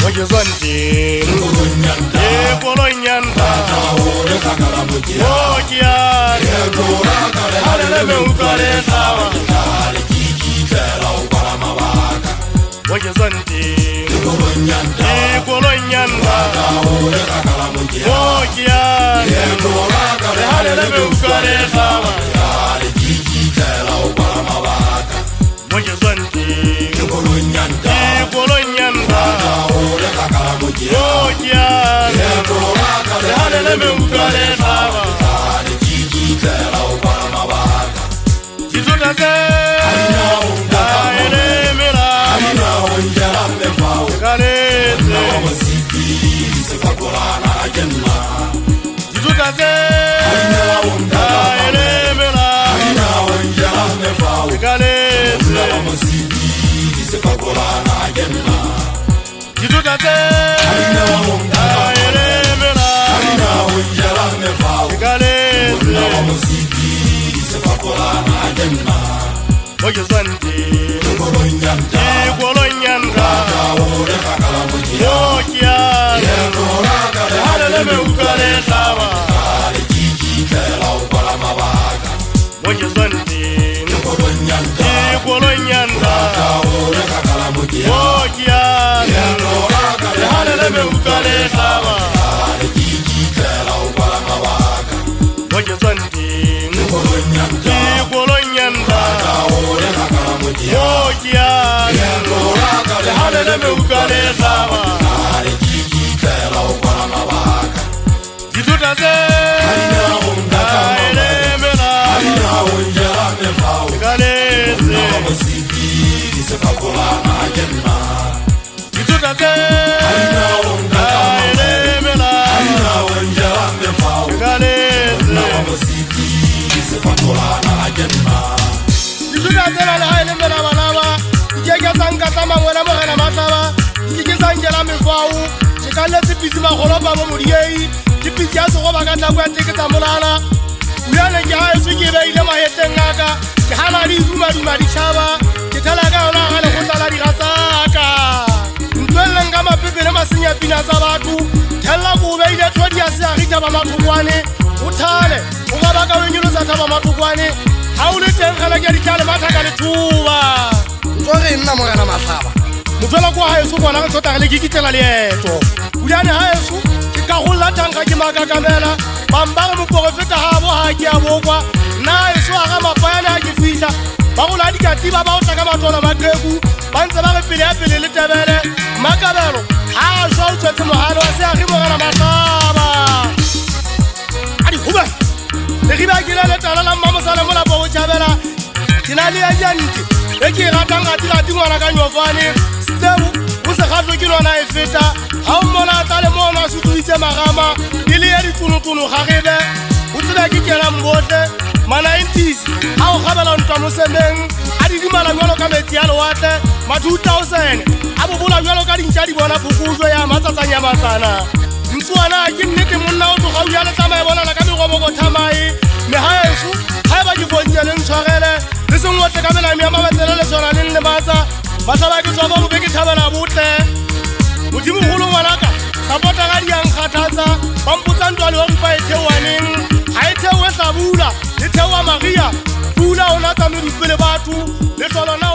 Mojezante Kolonyanda Okia Alele Meukare Sawa Mojezante Kolonyanda Okia Alele Meukare Sawa Mojezante Kolonyanda Okia Alele Meukare Sawa Jitutaze Aere Mira Kaleze Jitutaze Aere Mira Kaleze Jitutaze Aere Mira Kaleze Mojezante Kolonyanda Okia Alele Meukare Sawa Mojezante Kolonyanda Okia Alele Meukare Sawa Mojezante Kolonyanda Okia Alele Meukare Sawa Jitutaze Aere Mira Kaleze Jitutaze Aere Mira Kaleze Jitutaze Aere Mira Balaba Ijeke Sankata Mangwela Mogena Masaba Ijeke Sangela Mefau Jikaletse Pisi Magoloba Mo Modiei Dipisi ya Sogoba ka Takwa Teke tsa Molala Uyane ke ha eso ke beile maheteng ngaka ke hana di duma ditšhaba ke thalaka ona ga le go tsala diratsaka ntwelle nga mapepe le masenya pina tsa batho thella go beile thodi ya se agita ba mathokwane o thale o ga ba ka wenyelo sa thaba mathokwane ha o le teng gala ke ditlale mathaka le thuba ntso re nna mo yana mahlaba motsola kwa ha eso bona go tsota le gigitela leeto uyane ha eso ke ka go latanga ke makakamela Bambara Muporofeta Habo Haki Abokwa, na eso aga mapayana ha ke fihla ba go la dikatiba ba o tla ka batona maqheku ba ntse ba re pele le tebele makabelo ha a shwa o tsetse mohalo wa se a ribogela mahlaba adi huba le riba ke le tala la mmamosala mo la bo tjhabela ke na le ya nti e ke ratang ga tira dingwana ka nyofane stebo o se gatlo ke lona e feta ha o mona tla le mona se tsuitse magama ile ya ditunutunu ga gebe o tsela ke kena mbotle ma 90s ha o gabela ntwa mo semeng a di dimala jalo ka metsi a lewatle ma 2000 a bobola jalo ka dintša di bona phokojwe ya matsatsanya masana ntsuana ke nnete monna o tloga o ya le tsamaya bonala ka megoboko thamae mehaeso ga e ba ke fontse le ntshwarele le sengwotle ka melami ya mabatsele le sona le nle matsa matlhaba ke tswa ba bobe ke thabela botle modimogolo ngwanaka sapota ga diankgathatsa ba mpotsa ntwa le wa rupa e theowaneng ga e theowe tlabula le theowa maria pula o natsa medupele batho le tlolona